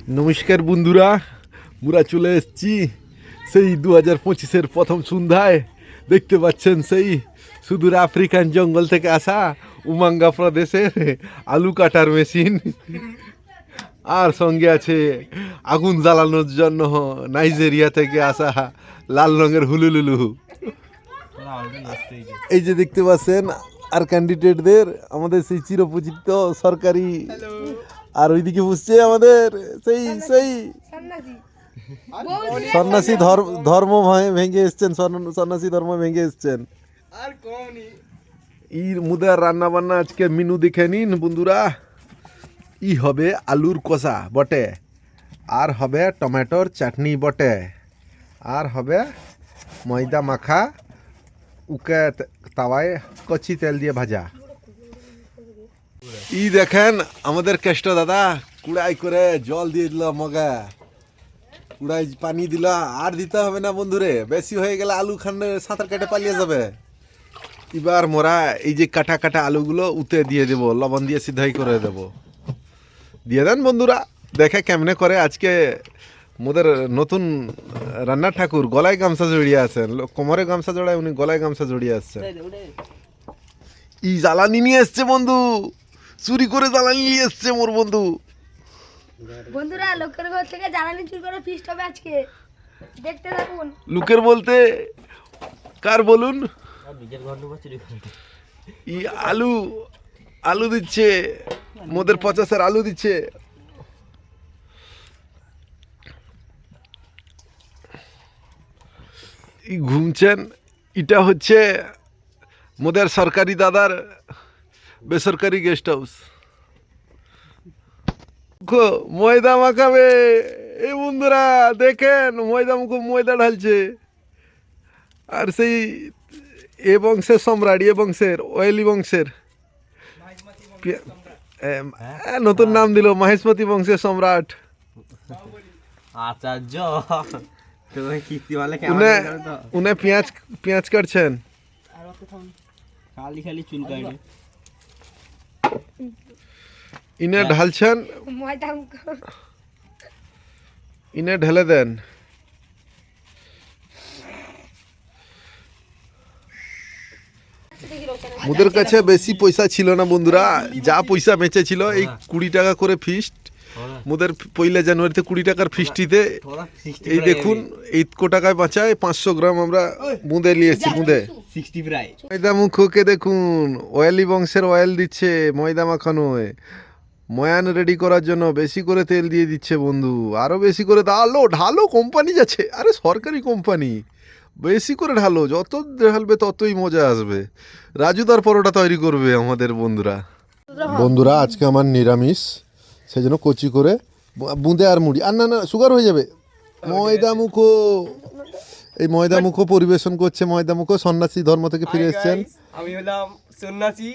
নমস্কার বন্ধুরা, মুরা চলে এসেছি সেই 2025-এর প্রথম সন্ধ্যায়। দেখতে পাচ্ছেন সেই সুদূর আফ্রিকান জঙ্গল থেকে আসা উমাঙ্গা প্রদেশের আলু কাটার মেশিন, আর সঙ্গে আছে আগুন জ্বালানোর জন্য নাইজেরিয়া থেকে আসা লাল রঙের হুলুলুলু। এই যে দেখতে পাচ্ছেন আর ক্যান্ডিডেটদের আমাদের সেই চিরপরিচিত সরকারি, আর ওইদিকে বুঝছে আমাদের সেই সেই সন্ন্যাসী ধর্ম ভেঙে এসছেন, সন্ন্যাসী ধর্ম ভেঙে এসছেন। ইর মুদার রান্না বান্না আজকে মেনু দেখে নিন বন্ধুরা। ই হবে আলুর কষা বটে, আর হবে টমেটোর চাটনি বটে, আর হবে ময়দা মাখা উকে তাওয়ায় কচি তেল দিয়ে ভাজা। ই দেখেন আমাদের কেষ্ট দাদা কুড়াই করে জল দিয়ে দিল মগা, কুড়াই পানি দিল, আর দিতে হবে না বন্ধুরে, বেশি হয়ে গেলে আলু খান্ডে সাঁতার কেটে পালিয়ে যাবে। এবার মোরা এই যে কাটা কাটা আলুগুলো উতে দিয়ে দেব, লবণ দিয়ে সিধাই করে দেব। দিয়ে দেন বন্ধুরা, দেখে কেমনে করে। আজকে মোদের নতুন রান্নার ঠাকুর গলায় গামছা জড়িয়ে আছেন, কোমরে গামছা জড়ায়, উনি গলায় গামছা জড়িয়ে আসছেন। ই জ্বালানি নিয়ে এসছে বন্ধু, চুরি করে জ্বালানি নিয়ে এসছে মোর বন্ধু। বন্ধুরা লোকের ঘর থেকে জ্বালানি চুরি করে ফিস্ট হবে আজকে, দেখতে থাকুন। লোকের বলতে কার বলুন? ই আলু আলু দিচ্ছে, মোদের 50-এর আলু দিচ্ছে। ই ঘুমছেন, এটা হচ্ছে মোদের সরকারি দাদার বেসরকারি গেস্ট হাউস। ময়দা মাখাবে এই বন্ধুরা, দেখেন ময়দা মুখো ময়দা ঢালছে। আর সেই এ বংশের সম্রাট, এ বংশের ওয়েলি বংশের নতুন নাম দিল মহেশমতি বংশের সম্রাট আচার্য। উনি পেঁয়াজ কাটছেন। খালি খালি চুল কাটে, ইনে ঢালছেন, ইনে ঢেলে দেন। মুদের কাছে বেশি পয়সা ছিল না বন্ধুরা, যা পয়সা বেঁচে ছিল এই 20 টাকা করে ফিস্ট। মুদের 1 জানুয়ারিতে 20 টাকার ফিস্টিতে এই দেখুন 8 টাকায় বাঁচায় 500 গ্রাম আমরা মুদে নিয়েছি। মুদে 60 প্রায় ময়দা মুখোকে দেখুন, ওয়েলি বংশের অয়েল দিচ্ছে ময়দা মাখানোয়। ময়ান রেডি করার জন্য বেশি করে তেল দিয়ে দিচ্ছে বন্ধু, আরো বেশি করে ঢালো ঢালো, কোম্পানি যাচ্ছে, আরে সরকারি কোম্পানি, বেশি করে ঢালো, যত ঢালবে ততই মজা আসবে। রাজুদার পরোটা তৈরি করবে আমাদের বন্ধুরা। বন্ধুরা আজকে আমার নিরামিষ, সেই জন্য কচি করে বুঁদে আর মুড়ি, আর না সুগার হয়ে যাবে। ময়দা মুখো, এই ময়দা মুখো পরিবেশন করছে। ময়দা মুখো সন্ন্যাসী ধর্ম থেকে ফিরে এসেছেন। আমি হলাম সন্ন্যাসী,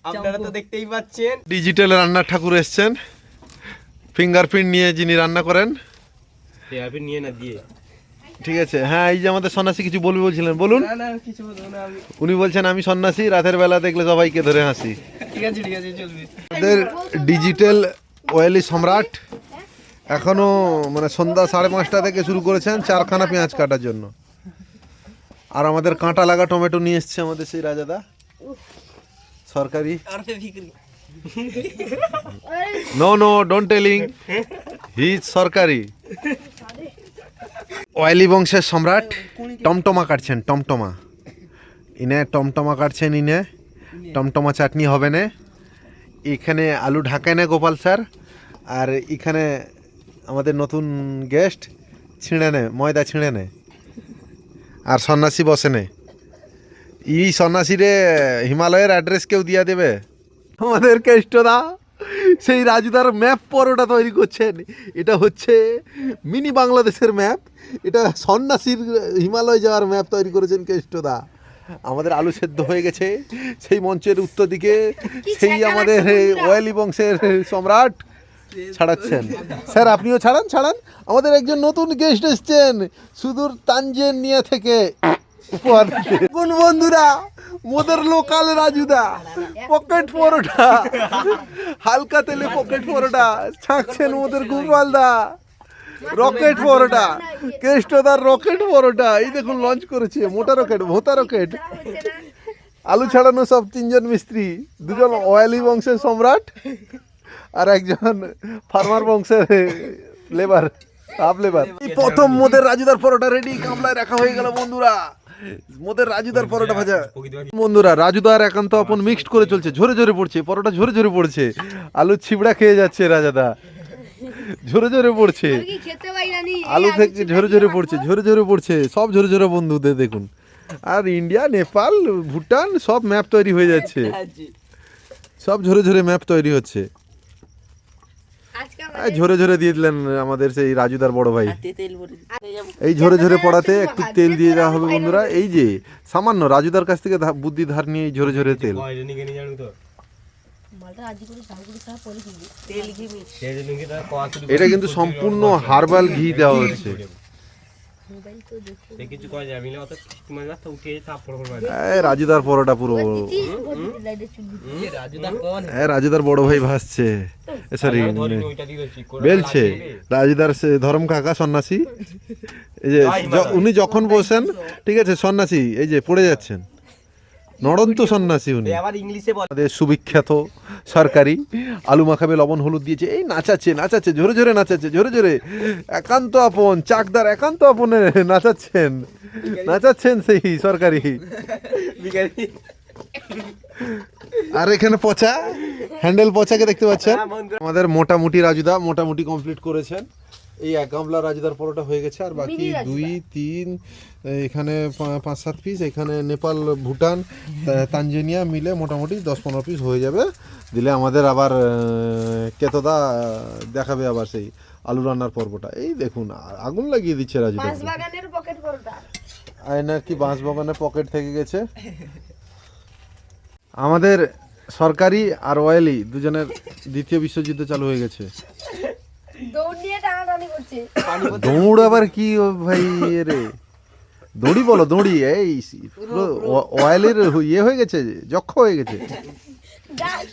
আপনারা তো দেখতেই পাচ্ছেন। ডিজিটাল রান্নার ঠাকুর এসছেন, ফিঙ্গারপ্রিন্ট নিয়ে যিনি রান্না করেন। ফিঙ্গারপ্রিন্ট নিয়ে না দিয়ে, ঠিক আছে। হ্যাঁ, এই যে আমাদের সন্ন্যাসী কিছু বলবে বলছিলেন, বলুন। না না কিছু বলবো না আমি। উনি বলছেন আমি সন্ন্যাসী, রাতের বেলা দেখলে সবাইকে ধরে হাসি। ঠিক আছে চলবে। আমাদের ডিজিটাল ওয়েলি সম্রাট এখনো মানে সন্ধ্যা 5:30 থেকে শুরু করেছেন 4খানা পেঁয়াজ কাটার জন্য। আর আমাদের কাঁটা লাগা টমেটো নিয়ে এসছে আমাদের সেই রাজাদা, সরকারি। No don't telling, he is সরকারি। ওয়েলি বংশের সম্রাট টমটমা কাটছেন, টমটমা। ইনে টমটমা কাটছেন, ইনে টমটমা চাটনি হবে না। এখানে আলু ঢাকায় না গোপাল স্যার, আর এখানে আমাদের নতুন গেস্ট ছিঁড়ে নে, ময়দা ছিঁড়ে নে, আর সন্ন্যাসী বসে নে। এই সন্ন্যাসীরে হিমালয়ের অ্যাড্রেস কেউ দিয়ে দেবে? আমাদের কেষ্টদা সেই রাজুদার ম্যাপ পরোটা তৈরি করছেন। এটা হচ্ছে মিনি বাংলাদেশের ম্যাপ, এটা সন্ন্যাসীর হিমালয় যাওয়ার ম্যাপ তৈরি করেছেন কেষ্টদা। আমাদের আলু সেদ্ধ হয়ে গেছে, সেই মঞ্চের উত্তর দিকে সেই আমাদের ওয়েলি বংশের সম্রাট ছাড়াচ্ছেন। স্যার আপনিও ছাড়ান। আমাদের একজন নতুন গেস্ট এসছেন সুদূর তানজানিয়া থেকে, উপহার কোন বন্ধুরা মোদের লোকাল রাজুদা পকেট পরোটা হালকা তেলে পকেট পরোটা ছাঁকছেন মোদের গোপালদা রকেট পরোটা কেষ্টদার রকেট পরোটা এই দেখুন লঞ্চ করেছে মোটা রকেট ভোতা রকেট আলু ছাড়ানো সব তিনজন মিস্ত্রি দুজন অয়েলি বংশের সম্রাট আর একজন ফার্মার বংশের লেবার হাফ লেবার এই প্রথম মোদের রাজুদার পরোটা রেডি গামলায় রাখা হয়ে গেল বন্ধুরা মোদের রাজুদার পরোটা ভাজা বন্ধুরা রাজুদার একান্ত আপন মিক্সড করে চলছে ঝরে ঝরে পড়ছে পরোটা ঝরে ঝরে পড়ছে আলু ছিবড়া খেয়ে যাচ্ছে রাজাদা ঝরে ঝরে পড়ছে আলু থেকে ঝরে ঝরে পড়ছে ঝরে ঝরে পড়ছে সব ঝরে ঝরে বন্ধুদের দেখুন আর ইন্ডিয়া নেপাল ভুটান সব ম্যাপ তৈরি হয়ে যাচ্ছে সব ঝরে ঝরে ম্যাপ তৈরি হচ্ছে ঝরে ঝরে দিয়ে দিলেন আমাদের সেই রাজুদার বড় ভাই এই ঝরে ঝরে পড়াতে একটু তেল দিয়ে দেওয়া হবে বন্ধুরা এই যে সামান্য রাজুদার কাছ থেকে বুদ্ধি ধার নিয়ে এই ঝরে ঝরে তেল এটা কিন্তু সম্পূর্ণ হার্বাল ঘি দেওয়া হচ্ছে রাজুদার পরোটা পুরো রাজুদার বড় ভাই ভাসছে সরি বেলছে রাজুদার ধর্ম কাকা সন্ন্যাসী এই যে উনি যখন বসেন ঠিক আছে সন্ন্যাসী এই যে পড়ে যাচ্ছেন নড়ন্ত সন্ন্যাসী উনি আমাদের সুবিখ্যাত সরকারি আলু মাখাবে লবণ হলুদ দিয়েছে এই নাচাচ্ছে নাচাচ্ছে ঝরে ঝরে নাচাচ্ছে ঝরে ঝরে একান্ত আপন চাকদার একান্ত আপনে নাচাচ্ছেন সেই সরকারি আর এখানে পচা হ্যান্ডেল পচাকে দেখতে পাচ্ছেন আমাদের মোটামুটি রাজুদা মোটামুটি কমপ্লিট করেছেন এই এক গামলা রাজুদার পরোটা হয়ে গেছে আর বাকি 2-3 এখানে 5-7 পিস এখানে নেপাল ভুটান তানজানিয়া মিলে মোটামুটি 10-15 পিস হয়ে যাবে দিলে আমাদের আবার কেতদা দেখাবে আবার সেই আলু রান্নার পর্বটা এই দেখুন আগুন লাগিয়ে দিচ্ছে রাজুদা আয়নার কি বাঁশবাগানের পকেট থেকে গেছে আমাদের সরকারি আর অয়েলি দুজনের দ্বিতীয় বিশ্বযুদ্ধ চালু হয়ে গেছে দৌড় আবার কি ভাই রে দড়ি বলো দড়ি এই অয়েলের ইয়ে হয়ে গেছে যক্ষ হয়ে গেছে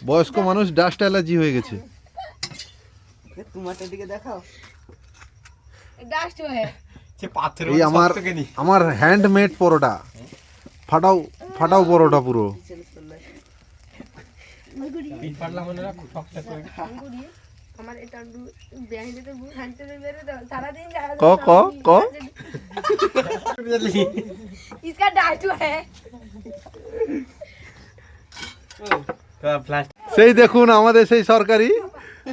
বয়স্ক মানুষ ডাস্ট অ্যালার্জি হয়ে গেছে এই আমার হ্যান্ডমেড পরোটা ফাটাও পরোটা পুরো সেই দেখুন আমাদের সেই সরকারি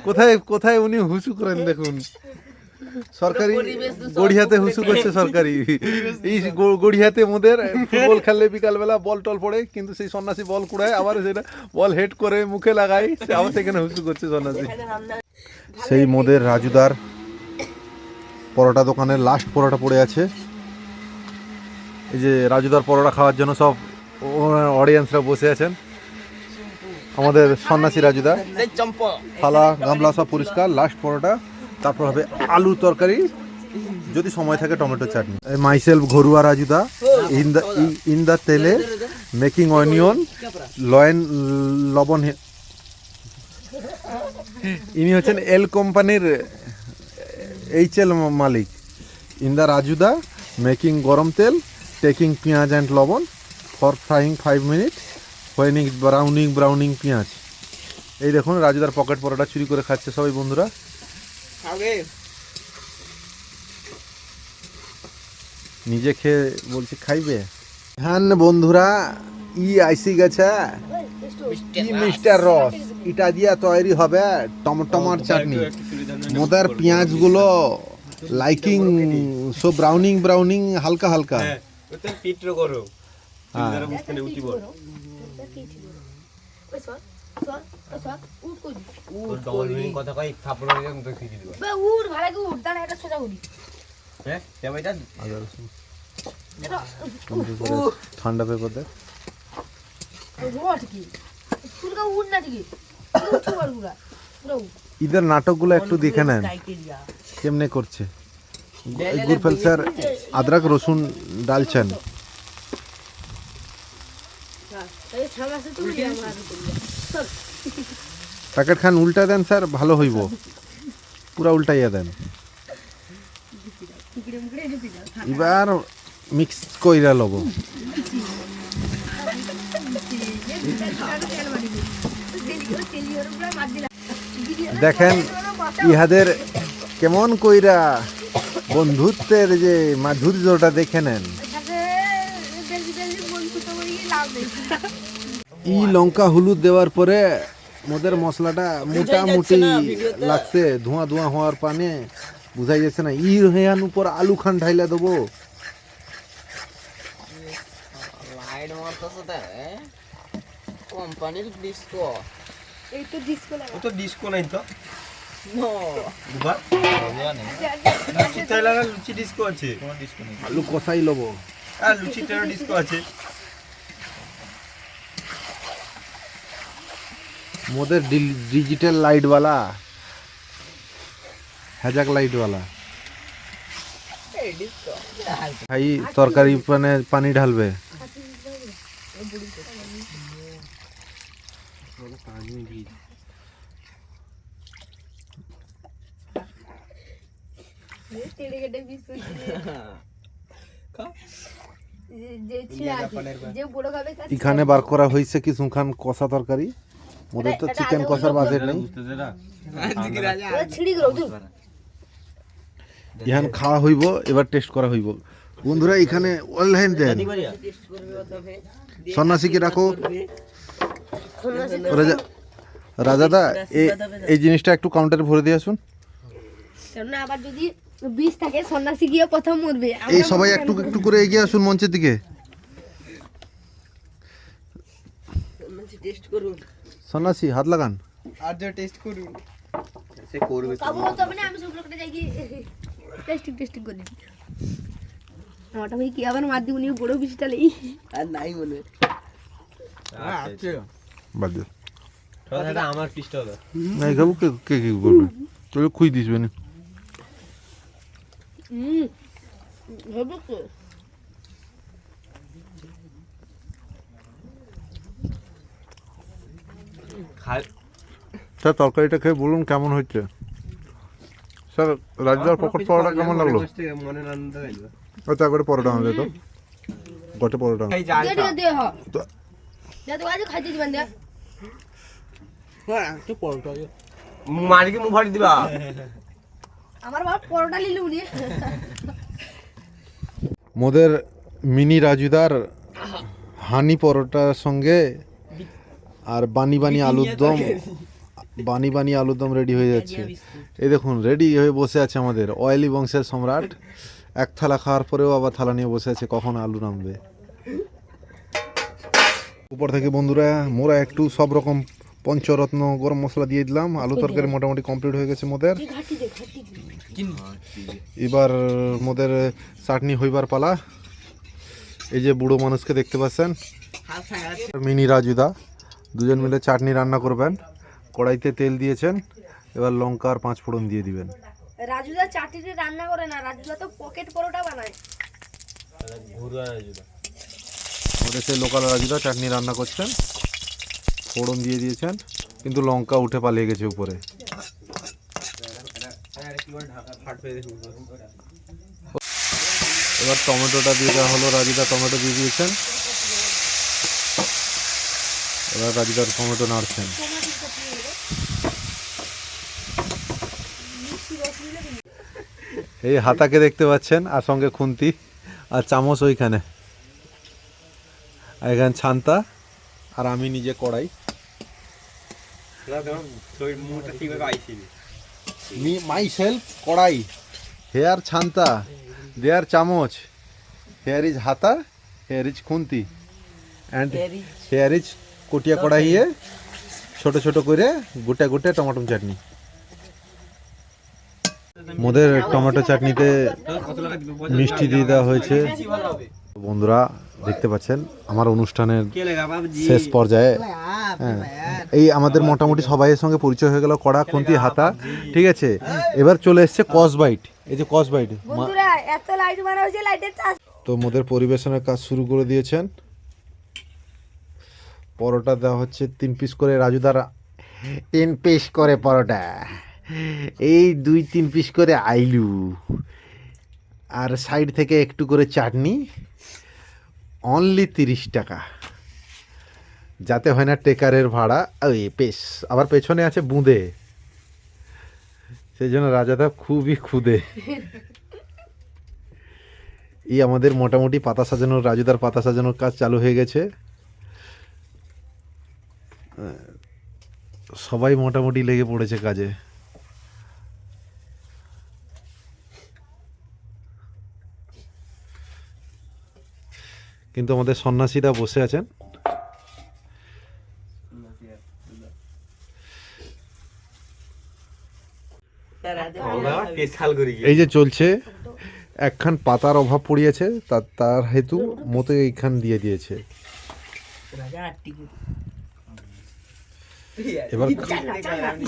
কোথায় কোথায় উনি হুসু করেন দেখুন সরকারি গড়িয়াতে হুসু করছে সরকারি এই গড়িয়াতে মোদের ফুটবল খেললে বিকালবেলা বল টল পড়ে কিন্তু সেই সন্ন্যাসী বল কুড়ায় আবার সেটা বল হেড করে মুখে লাগাই আবার সেখানে হুসু করছে সন্ন্যাসী সেই মোদের রাজুদার পরোটা দোকানের লাস্ট পরোটা পড়ে আছে এই যে রাজুদার পরোটা খাওয়ার জন্য সব অডিয়েন্সরা বসে আছেন আমাদের সন্ন্যাসী রাজুদা থালা গামলা সব পরিষ্কার লাস্ট পরোটা তারপর হবে আলু তরকারি যদি সময় থাকে টমেটো চাটনি মাইসেলফ ঘরুয়া রাজুদা ইন দা তেলে মেকিং অনিয়ন লবণ ইনি হচ্ছেন এল কোম্পানির HL মালিক ইন দা রাজুদা মেকিং গরম তেল টেকিং পেঁয়াজ অ্যান্ড লবণ for frying 5 minute when browning পেঁয়াজ এই দেখুন রাজুদার পকেট পরোটা চুরি করে খাচ্ছে সবাই বন্ধুরা নিজে খেয়ে বলছি খাইবে হ্যাঁ বন্ধুরা আইসি গেছে মিস্টার রস এটা দিয়া তৈরি হবে টমটমার চাটনি মোদের পেঁয়াজ গুলো লাইকিং সো ব্রাউনিং হালকা হালকা ঠান্ডা পেপার দেখ इधर নাটকগুলো একটু দেখে নেন কেমনে করছে গুরফেল স্যার अदरक রসুন ডালছেন এই সমাজে তুমি আমার চল প্যাকেট খান উল্টা দেন স্যার, ভালো হইব। পুরা উল্টাইয়া দেন। টিকড়ে মুকড়ে এনে দিলাম এবার মিক্স কইরা লব। দেখেন ইহাদের কেমন কইরা বন্ধুত্বের যে মাধুর্যটা দেখে নেন। ই লঙ্কা হলুদ দেওয়ার পরে মোদের মশলাটা মোটামুটি লাগছে, ধোঁয়া ধোঁয়া হওয়ার পানে বুঝাই যাচ্ছে না। ই হেয়ান উপর আলু খান ঢাইলা দেবো। লাইট মারতেছে তা কোম্পানির ডিস্কো। এই তো ডিসকো লাগা ও তো ডিস্কো নাই তো। নো বুবা লুচি তাইলা লুচি ডিস্কো আছে। কোন ডিস্কো নেই। আলু কষাই লব। আর লুচিটার ডিস্কো আছে। মোদের ডিজিটাল লাইট वाला হ্যাজাক লাইট वाला এই ডিস্কো ভাই তরকারি পানি ঢালবে। তেড়ে কেটে পিস যে ছিল যে বড় খাবে এখানে বার করা হয়েছে কিছু খান কষা তরকারি। মোদের তো চিকেন কষার বাজেট নেই। ওরা ছিড়ি গেল তুই ইহান খাওয়া হইব, এবার টেস্ট করা হইব। বন্ধুরা এখানে অনলাইন দেন। সন্ন্যাসীকে রাখো। রাজাদা এই জিনিসটা একটু কাউন্টারে ভরে দিয়ে আসুন। কারণ আবার যদি বিষ থাকে সন্ন্যাসী গিয়ে প্রথম মরবে। এই সবাই একটু একটু করে এগিয়ে আসুন মঞ্চের দিকে। টেস্ট করুন। সন্ন্যাসী হাত লাগান। আর যে টেস্ট করুন সে করবে। কাবু তো মানে আমি সব লোকটা যাই কি টেস্টিং করে দিই। আমারটা ভাই কি আবার মার দিব নি বড় বিষটা লই আর নাই মনে। আচ্ছা বাদ দে। দাদা আমার পিসটা দাও। নাই খাবো কে কে কি করবে? চলো খুই দিসবে না। হবে তো খাই স্যার তরকারিটা খেয়ে বলুন কেমন হচ্ছে। স্যার রাজদার পকেট পরোটা কেমন লাগলো? মনে আনন্দ হইলো। আচ্ছা করে পরোটা আনলে তো গোটে পরোটা। এই জাল দে দে হ যা তো আজ খাইতে দিবেন দে হ্যাঁ একটু পরোটা মারিকে মুখ ফাড়ি দিবা। আমার বাবা পরোটা লিলু নি মোদের মিনি রাজুদার হানি পরোটার সঙ্গে আর বানি বানি আলুর দম, বানি বানি আলুর দম রেডি হয়ে যাচ্ছে। এই দেখুন রেডি হয়ে বসে আছে আমাদের অয়েলি বংশের সম্রাট। এক থালা খাওয়ার পরেও আবার থালা নিয়ে বসে আছে কখন আলু নামবে। উপর থেকে বন্ধুরা মোরা একটু সব রকম পঞ্চরত্ন গরম মশলা দিয়ে দিলাম। আলু তরকারি মোটামুটি কমপ্লিট হয়ে গেছে মোদের। এবার মোদের চাটনি হইবার পালা। এই যে বুড়ো মানুষকে দেখতে পাচ্ছেন মিনি রাজুদা, দুজন মিলে চাটনি রান্না করবেন। কড়াইতে তেল দিয়েছেন, এবার লঙ্কা আর 5 ফোড়ন দিয়ে দিবেন। রাজুদা চাটনি রান্না করে না, রাজুদা তো পকেট পরোটা বানায়। ওদের সেই লোকাল রাজুদা চাটনি রান্না করছেন, ফোড়ন দিয়ে দিয়েছেন, কিন্তু লঙ্কা উঠে পালিয়ে গেছে উপরে। এবার টমেটোটা দিয়ে দেওয়া হলো, রাজুদা টমেটো দিয়ে দিয়েছেন। এবার রাজুদার টমেটো নাড়ছেন। এই হাতাকে দেখতে পাচ্ছেন, আর সঙ্গে খুন্তি আর চামচ ওইখানে, আর এখানে ছান্তা, আর আমি নিজে কড়াই। মাই সেলফ কড়াই, হেয়ার ছান্তা, দেয়ার চামচ, হেয়ার ইজ হাতা, হেয়ার ইজ খুন্তি, অ্যান্ড হেয়ার ইজ কটিয়া কড়াইয়ে ছোট ছোট করে গোটা গোটা টমেটো চাটনি। মোদের টমেটো চাটনিতে মিষ্টি দিয়ে দেওয়া হয়েছে। বন্ধুরা দেখতে পাচ্ছেন আমার অনুষ্ঠানের শেষ পর্যায়ে। হ্যাঁ, এই আমাদের মোটামুটি সবাইয়ের সঙ্গে পরিচয় হয়ে গেল, কড়া, খুন্তি, হাতা, ঠিক আছে। এবার চলে এসছে কসবাইট। এই যে কসবাইট, বন্ধুরা এত লাইট মারা হয়েছে, লাইটের চাষ। তো মোদের পরিবেশনের কাজ শুরু করে দিয়েছেন। পরোটা দেওয়া হচ্ছে 3 পিস করে, রাজুদার 3 পিস করে পরোটা, এই 2-3 পিস করে আইলু, আর সাইড থেকে একটু করে চাটনি, অনলি 30 টাকা। যাতে হয় না টেকারের ভাড়া। ওই পেশ আবার পেছনে আছে বুঁদে, সেই জন্য রাজাদা খুবই খুদে। এই আমাদের মোটামুটি পাতা সাজানোর, রাজুদার পাতা সাজানোর কাজ চালু হয়ে গেছে। সবাই মোটামুটি লেগে পড়েছে কাজে। কিন্তু আমাদের সন্ন্যাসীরা বসে আছেন। এই যে চলছে, একখান পাতার অভাব পড়িয়েছে, তার হেতু মতো এইখান দিয়ে দিয়েছে। এবার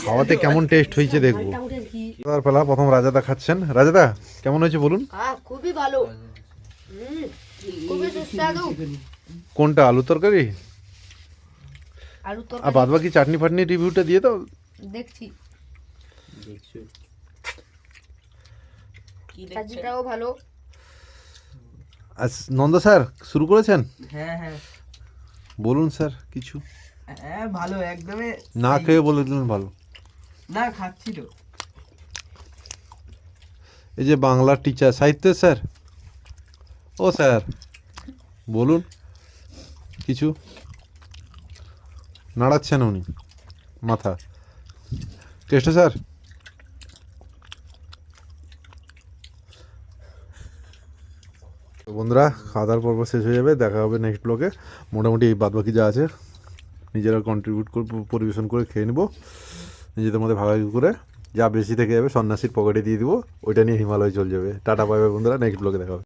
খাওয়াতে কেমন টেস্ট হয়েছে দেখবো। পেলা প্রথম রাজাদা খাচ্ছেন। রাজাদা কেমন হয়েছে বলুন? খুবই ভালো, খুবই সুস্বাদু। কোনটা, আলু তরকারি? আলু আর তরকারি বাদ বাকি চাটনি ফাটনি রিভিউটা দিয়ে দাও। দেখছি, চাটনিটাও ভালো। আজ নন্দ স্যার শুরু করেছেন? হ্যাঁ হ্যাঁ বলুন স্যার কিছু। হ্যাঁ ভালো একদমই। না খেয়ে বলে দিলেন ভালো। না খাচ্ছি তো। এই যে বাংলার টিচার, সাহিত্যের স্যার, ও স্যার বলুন কিছু। নাড়াচ্ছেন উনি মাথা। Test sir? বন্ধুরা, খাওয়া দাওয়ার পর্ব শেষ হয়ে যাবে, দেখা হবে নেক্সট ব্লগে। মোটামুটি এই বাদবাকি যা আছে নিজেরা কন্ট্রিবিউট করে পরিবেশন করে খেয়ে নেবো নিজেদের মধ্যে ভাগাভাগি করে। যা বেশি থেকে যাবে সন্ন্যাসীর পকেটে দিয়ে দিব, ওইটা নিয়ে হিমালয় চলে যাবে। টাটা, বাই বাই বন্ধুরা, নেক্সট ব্লগে দেখা হবে।